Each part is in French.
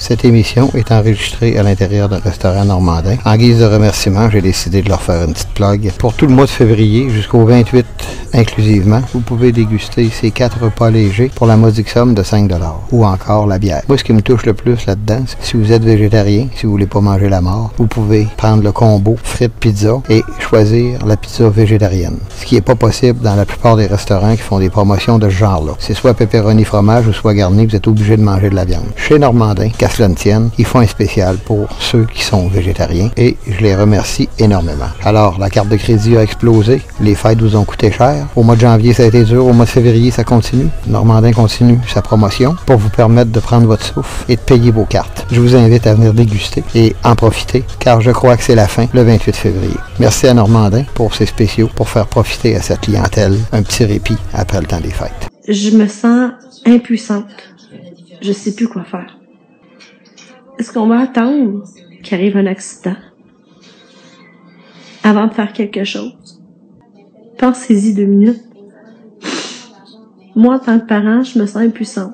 Cette émission est enregistrée à l'intérieur d'un restaurant normandin. En guise de remerciement, j'ai décidé de leur faire une petite plug. Pour tout le mois de février jusqu'au 28 inclusivement, vous pouvez déguster ces 4 repas légers pour la modique somme de 5 $. Ou encore la bière. Moi, ce qui me touche le plus là-dedans, c'est que si vous êtes végétarien, si vous voulez pas manger la mort, vous pouvez prendre le combo frites pizza et choisir la pizza végétarienne. Ce qui n'est pas possible dans la plupart des restaurants qui font des promotions de ce genre-là. C'est soit pepperoni fromage ou soit garni, vous êtes obligé de manger de la viande. Chez Normandin, qu'à cela ne tienne, ils font un spécial pour ceux qui sont végétariens et je les remercie énormément. Alors, la carte de crédit a explosé, les fêtes vous ont coûté cher. Au mois de janvier, ça a été dur, au mois de février, ça continue. Normandin continue sa promotion pour vous permettre de prendre votre souffle et de payer vos cartes. Je vous invite à venir déguster et en profiter, car je crois que c'est la fin, le 28 février. Merci à Normandin pour ses spéciaux, pour faire profiter à cette clientèle un petit répit après le temps des fêtes. Je me sens impuissante. Je sais plus quoi faire. Est-ce qu'on va attendre qu'il arrive un accident avant de faire quelque chose? Pensez-y 2 minutes. Moi, en tant que parent, je me sens impuissante.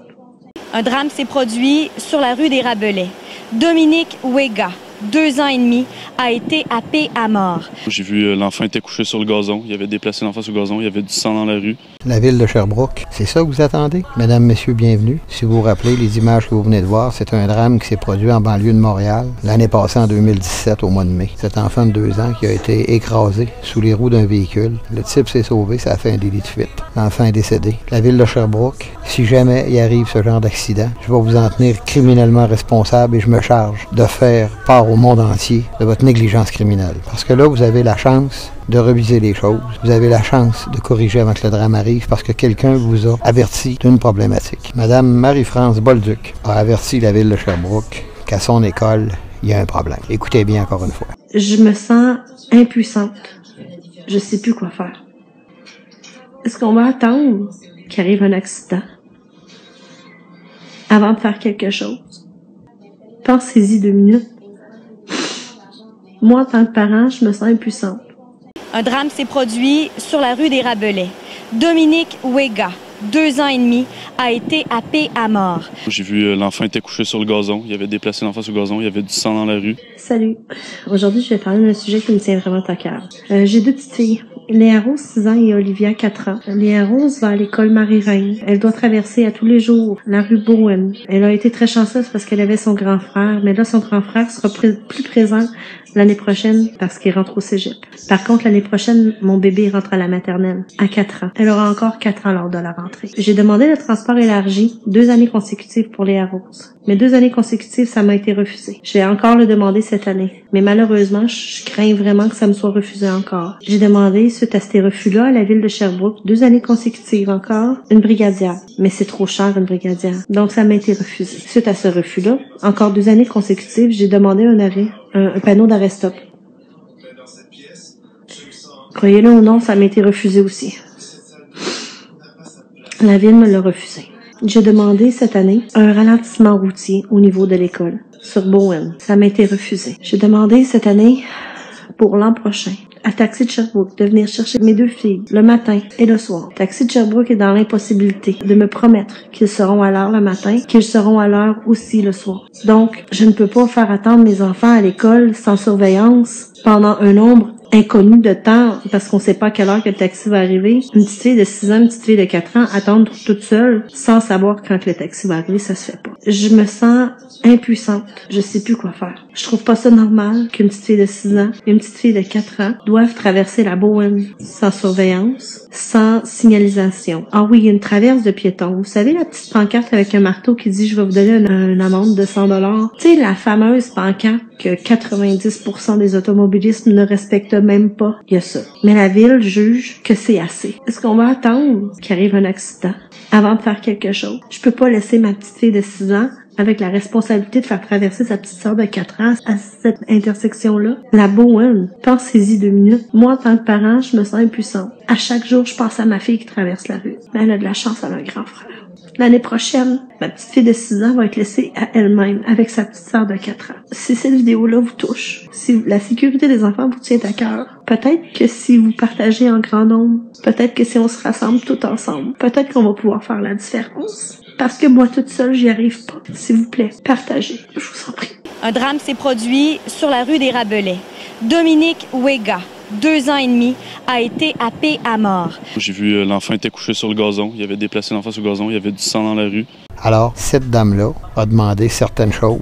Un drame s'est produit sur la rue des Rabelais. Dominique Ouéga, 2 ans et demi, a été happé à mort. J'ai vu l'enfant était couché sur le gazon. Il avait déplacé l'enfant sur le gazon. Il y avait du sang dans la rue. La ville de Sherbrooke, c'est ça que vous attendez? Mesdames, messieurs, bienvenue. Si vous vous rappelez, les images que vous venez de voir, c'est un drame qui s'est produit en banlieue de Montréal l'année passée en 2017 au mois de mai. Cet enfant de 2 ans qui a été écrasé sous les roues d'un véhicule. Le type s'est sauvé, ça a fait un délit de fuite. L'enfant est décédé. La ville de Sherbrooke, si jamais il arrive ce genre d'accident, je vais vous en tenir criminellement responsable et je me charge de faire part au monde entier de votre négligence criminelle. Parce que là, vous avez la chance de reviser les choses. Vous avez la chance de corriger avant que le drame arrive parce que quelqu'un vous a averti d'une problématique. Madame Marie-France Bolduc a averti la ville de Sherbrooke qu'à son école, il y a un problème. Écoutez bien encore une fois. Je me sens impuissante. Je sais plus quoi faire. Est-ce qu'on va attendre qu'il arrive un accident avant de faire quelque chose? Pensez-y 2 minutes. Moi, en tant que parent, je me sens impuissante. Un drame s'est produit sur la rue des Rabelais. Dominique Ouéga, 2 ans et demi, a été happé à mort. J'ai vu l'enfant était couché sur le gazon. Il avait déplacé l'enfant sur le gazon. Il y avait du sang dans la rue. Salut. Aujourd'hui, je vais parler d'un sujet qui me tient vraiment à cœur. J'ai 2 petites filles. Léa Rose, 6 ans, et Olivia, 4 ans. Léa Rose va à l'école Marie-Reine. Elle doit traverser à tous les jours la rue Bowen. Elle a été très chanceuse parce qu'elle avait son grand frère, mais là, son grand frère sera plus présent l'année prochaine parce qu'il rentre au cégep. Par contre, l'année prochaine, mon bébé rentre à la maternelle à 4 ans. Elle aura encore 4 ans lors de la rentrée. J'ai demandé le transport élargi 2 années consécutives pour Léa Rose. Mais 2 années consécutives, ça m'a été refusé. Je vais encore le demander cette année. Mais malheureusement, je crains vraiment que ça me soit refusé encore. J'ai demandé, suite à ces refus-là, à la ville de Sherbrooke, 2 années consécutives encore, une brigadière. Mais c'est trop cher, une brigadière. Donc, ça m'a été refusé. Suite à ce refus-là, encore 2 années consécutives, j'ai demandé un arrêt, un panneau d'arrêt stop. Croyez-le ou non, ça m'a été refusé aussi. La ville me l'a refusé. J'ai demandé cette année un ralentissement routier au niveau de l'école, sur Bowen. Ça m'a été refusé. J'ai demandé cette année, pour l'an prochain, à Taxi de Sherbrooke de venir chercher mes 2 filles le matin et le soir. Taxi de Sherbrooke est dans l'impossibilité de me promettre qu'ils seront à l'heure le matin, qu'ils seront à l'heure aussi le soir. Donc, je ne peux pas faire attendre mes enfants à l'école sans surveillance pendant un nombre inconnu de temps parce qu'on sait pas à quelle heure que le taxi va arriver. Une petite fille de 6 ans, une petite fille de 4 ans attendre toute seule sans savoir quand le taxi va arriver, ça se fait pas. Je me sens impuissante. Je sais plus quoi faire. Je trouve pas ça normal qu'une petite fille de 6 ans et une petite fille de 4 ans doivent traverser la Bowen sans surveillance, sans signalisation. Ah oui, il y a une traverse de piétons. Vous savez la petite pancarte avec un marteau qui dit « Je vais vous donner une amende de 100 $. Tu sais, la fameuse pancarte que 90% des automobilistes ne respectent même pas. Il y a ça. Mais la ville juge que c'est assez. Est-ce qu'on va attendre qu'il arrive un accident avant de faire quelque chose? Je peux pas laisser ma petite fille de 6 ans avec la responsabilité de faire traverser sa petite sœur de 4 ans à cette intersection-là. La Bowen, pensez-y 2 minutes. Moi, en tant que parent, je me sens impuissante. À chaque jour, je pense à ma fille qui traverse la rue. Mais elle a de la chance, elle a un grand frère. L'année prochaine, ma petite fille de 6 ans va être laissée à elle-même avec sa petite sœur de 4 ans. Si cette vidéo-là vous touche, si la sécurité des enfants vous tient à cœur, peut-être que si vous partagez en grand nombre, peut-être que si on se rassemble tout ensemble, peut-être qu'on va pouvoir faire la différence. Parce que moi, toute seule, j'y arrive pas. S'il vous plaît, partagez. Je vous en prie. Un drame s'est produit sur la rue des Rabelais. Dominique Wega, 2 ans et demi, a été happé à mort. J'ai vu l'enfant était couché sur le gazon. Il avait déplacé l'enfant sur le gazon. Il y avait du sang dans la rue. Alors, cette dame-là a demandé certaines choses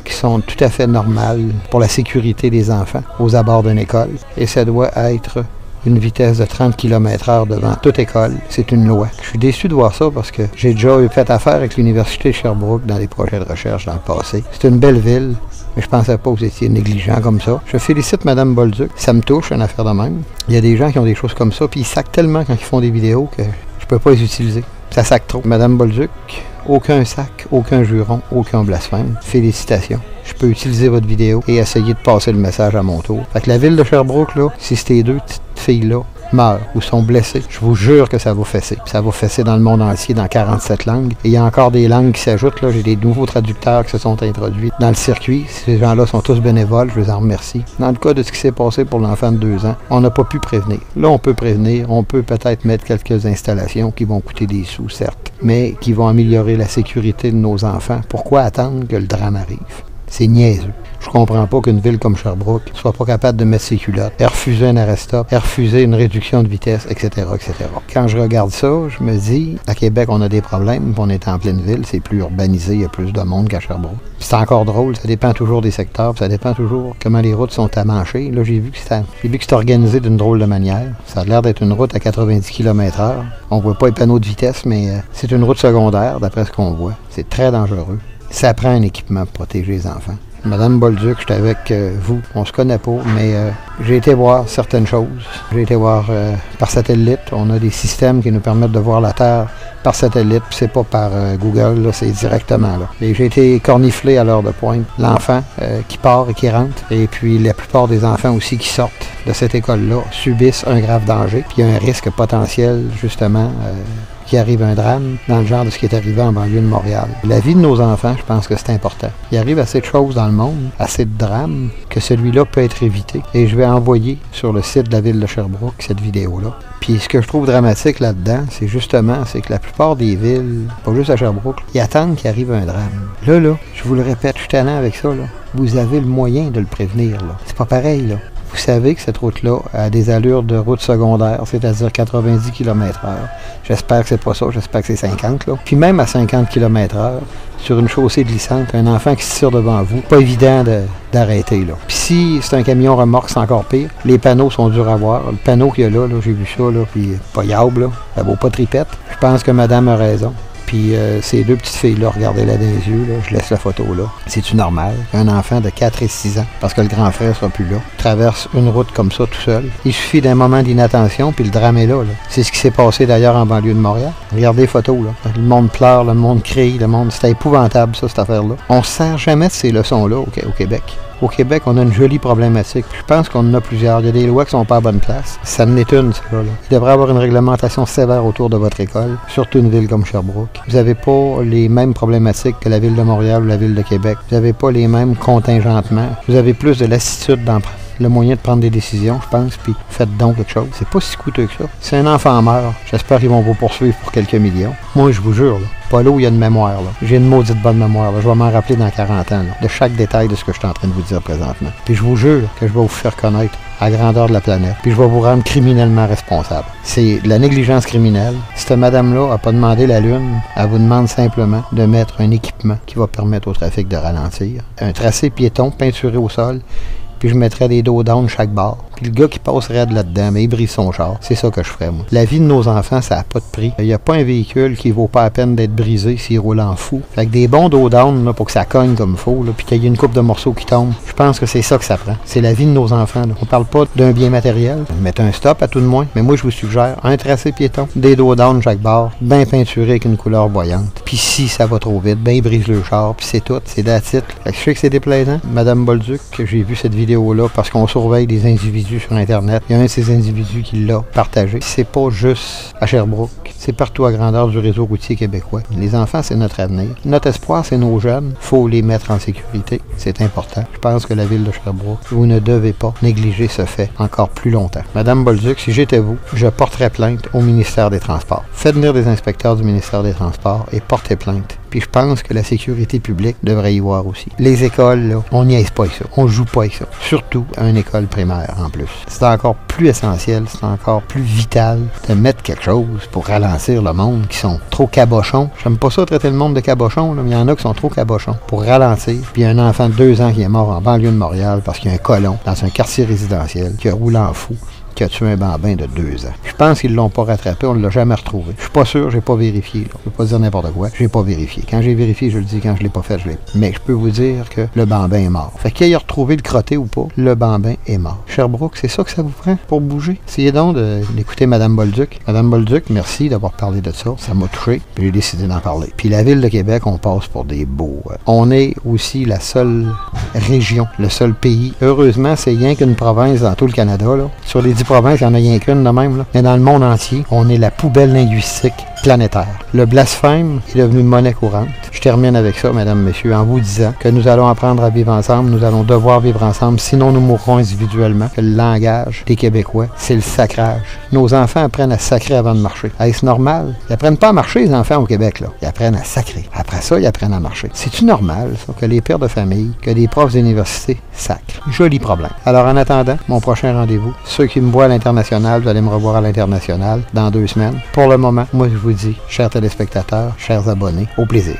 qui sont tout à fait normales pour la sécurité des enfants aux abords d'une école. Et ça doit être une vitesse de 30 km/h devant toute école. C'est une loi. Je suis déçu de voir ça parce que j'ai déjà fait affaire avec l'Université de Sherbrooke dans des projets de recherche dans le passé. C'est une belle ville, mais je pensais pas que vous étiez négligent comme ça. Je félicite Mme Bolduc. Ça me touche, une affaire de même. Il y a des gens qui ont des choses comme ça, puis ils sacent tellement quand ils font des vidéos que je peux pas les utiliser. Ça sac trop. Mme Bolduc, aucun sac, aucun juron, aucun blasphème. Félicitations. Je peux utiliser votre vidéo et essayer de passer le message à mon tour. Fait que la ville de Sherbrooke, là, si ces 2 petites filles-là meurent ou sont blessées, je vous jure que ça va fesser. Ça va fesser dans le monde entier, dans 47 langues. Et il y a encore des langues qui s'ajoutent. Là, j'ai des nouveaux traducteurs qui se sont introduits dans le circuit. Ces gens-là sont tous bénévoles, je les en remercie. Dans le cas de ce qui s'est passé pour l'enfant de 2 ans, on n'a pas pu prévenir. Là, on peut prévenir, on peut peut-être mettre quelques installations qui vont coûter des sous, certes, mais qui vont améliorer la sécurité de nos enfants. Pourquoi attendre que le drame arrive? C'est niaiseux. Je comprends pas qu'une ville comme Sherbrooke soit pas capable de mettre ses culottes, et refuser un arrêt-stop, et refuser une réduction de vitesse, etc., etc. Quand je regarde ça, je me dis, à Québec, on a des problèmes, on est en pleine ville, c'est plus urbanisé, il y a plus de monde qu'à Sherbrooke. C'est encore drôle, ça dépend toujours des secteurs, ça dépend toujours comment les routes sont amanchées. Là, j'ai vu que c'est organisé d'une drôle de manière. Ça a l'air d'être une route à 90 km/h. On voit pas les panneaux de vitesse, mais c'est une route secondaire, d'après ce qu'on voit. C'est très dangereux. Ça prend un équipement pour protéger les enfants. Madame Bolduc, j'étais avec vous. On se connaît pas, mais j'ai été voir certaines choses. J'ai été voir par satellite. On a des systèmes qui nous permettent de voir la Terre par satellite. Puis c'est pas par Google, là, c'est directement là. Et j'ai été corniflé à l'heure de pointe. L'enfant qui part et qui rentre. Et puis la plupart des enfants aussi qui sortent de cette école-là subissent un grave danger. Puis il y a un risque potentiel, justement, qu'il arrive un drame dans le genre de ce qui est arrivé en banlieue de Montréal. La vie de nos enfants, je pense que c'est important. Il arrive assez de choses dans le monde, assez de drames, que celui-là peut être évité. Et je vais envoyer sur le site de la ville de Sherbrooke cette vidéo-là. Puis ce que je trouve dramatique là-dedans, c'est que la plupart des villes, pas juste à Sherbrooke, ils attendent qu'il arrive un drame. Là, je vous le répète, je suis tannant avec ça, là. Vous avez le moyen de le prévenir, là. C'est pas pareil, là. Vous savez que cette route-là a des allures de route secondaire, c'est-à-dire 90 km/h. J'espère que c'est pas ça, j'espère que c'est 50, là. Puis même à 50 km/h, sur une chaussée glissante, un enfant qui se tire devant vous, pas évident d'arrêter, là. Puis si c'est un camion remorque, c'est encore pire. Les panneaux sont durs à voir. Le panneau qu'il y a là, j'ai vu ça, là, puis pas yable, là. Ça vaut pas tripette. Je pense que madame a raison. Puis ces 2 petites filles-là, regardez-la dans les yeux, là, je laisse la photo là. C'est-tu normal qu'un enfant de 4 et 6 ans, parce que le grand frère sera plus là, traverse une route comme ça tout seul? Il suffit d'un moment d'inattention, puis le drame est là. C'est ce qui s'est passé d'ailleurs en banlieue de Montréal. Regardez les photos, là. Le monde pleure, le monde crie, c'était épouvantable, ça, cette affaire-là. On se sert jamais de ces leçons-là au Québec. Au Québec, on a une jolie problématique. Je pense qu'on en a plusieurs. Il y a des lois qui sont pas à bonne place. Ça en est une, ça, là. Il devrait y avoir une réglementation sévère autour de votre école, surtout une ville comme Sherbrooke. Vous n'avez pas les mêmes problématiques que la ville de Montréal ou la ville de Québec. Vous n'avez pas les mêmes contingentements. Vous avez plus de lassitude dans le moyen de prendre des décisions, je pense, puis faites donc quelque chose. C'est pas si coûteux que ça. Si un enfant meurt, j'espère qu'ils vont vous poursuivre pour quelques millions. Moi, je vous jure, là, pas là où il y a une mémoire, là. J'ai une maudite bonne mémoire, là. Je vais m'en rappeler dans 40 ans, là, de chaque détail de ce que je suis en train de vous dire présentement. Puis je vous jure que je vais vous faire connaître à la grandeur de la planète. Puis je vais vous rendre criminellement responsable. C'est de la négligence criminelle. Cette madame-là n'a pas demandé la lune. Elle vous demande simplement de mettre un équipement qui va permettre au trafic de ralentir. Un tracé piéton peinturé au sol. Puis je mettrais des dos down chaque barre. Puis le gars qui passerait de là-dedans, mais il brise son char. C'est ça que je ferais, moi. La vie de nos enfants, ça n'a pas de prix. Il n'y a pas un véhicule qui vaut pas la peine d'être brisé s'il roule en fou. Fait que des bons dos down, là, pour que ça cogne comme il faut, là, puis qu'il y ait une coupe de morceaux qui tombent, je pense que c'est ça que ça prend. C'est la vie de nos enfants, là. On parle pas d'un bien matériel. Mettez un stop à tout de moins. Mais moi, je vous suggère un tracé piéton, des dos down chaque barre, bien peinturé avec une couleur voyante. Puis si ça va trop vite, ben il brise le char, puis c'est tout. C'est that's it. Fait que je sais que c'est déplaisant. Madame Bolduc, j'ai vu cette vidéo-là parce qu'on surveille des individus individu sur Internet. Il y a un de ces individus qui l'a partagé. C'est pas juste à Sherbrooke. C'est partout à grandeur du réseau routier québécois. Les enfants, c'est notre avenir. Notre espoir, c'est nos jeunes. Il faut les mettre en sécurité. C'est important. Je pense que la ville de Sherbrooke, vous ne devez pas négliger ce fait encore plus longtemps. Madame Bolduc, si j'étais vous, je porterais plainte au ministère des Transports. Faites venir des inspecteurs du ministère des Transports et portez plainte. Puis je pense que la sécurité publique devrait y voir aussi. Les écoles, là, on niaise pas avec ça. On joue pas avec ça. Surtout à une école primaire en plus. C'est encore plus essentiel, c'est encore plus vital de mettre quelque chose pour ralentir le monde qui sont trop cabochons. J'aime pas ça traiter le monde de cabochons, là, mais il y en a qui sont trop cabochons. Pour ralentir, puis il y a un enfant de 2 ans qui est mort en banlieue de Montréal parce qu'il y a un colon dans un quartier résidentiel qui a roulé en fou, qui a tué un bambin de 2 ans. Je pense qu'ils l'ont pas rattrapé, on ne l'a jamais retrouvé. Je suis pas sûr, j'ai pas vérifié. Là. Je peux pas dire n'importe quoi, j'ai pas vérifié. Quand j'ai vérifié, je le dis, quand je l'ai pas fait, je l'ai. Mais je peux vous dire que le bambin est mort. Fait qu'il ait retrouvé le crotté ou pas, le bambin est mort. Sherbrooke, c'est ça que ça vous prend pour bouger? Essayez donc d'écouter Mme Bolduc. Mme Bolduc, merci d'avoir parlé de ça. Ça m'a touché, puis j'ai décidé d'en parler. Puis la ville de Québec, on passe pour des beaux. On est aussi la seule région, le seul pays. Heureusement, c'est rien qu'une province dans tout le Canada, là. Sur les 10 provinces, il n'y en a rien qu'une de même, là. Mais dans le monde entier, on est la poubelle linguistique planétaire. Le blasphème est devenu monnaie courante. Je termine avec ça, mesdames, messieurs, en vous disant que nous allons apprendre à vivre ensemble, nous allons devoir vivre ensemble, sinon nous mourrons individuellement. Que le langage des Québécois, c'est le sacrage. Nos enfants apprennent à sacrer avant de marcher. Est-ce normal? Ils apprennent pas à marcher, les enfants au Québec, là. Ils apprennent à sacrer. Après ça, ils apprennent à marcher. C'est-tu normal, ça, que les pères de famille, que les profs d'université sacrent? Joli problème. Alors, en attendant, mon prochain rendez-vous, ceux qui me voient à l'international, vous allez me revoir à l'international dans 2 semaines. Pour le moment, moi, je vous dis, chers téléspectateurs, chers abonnés, au plaisir.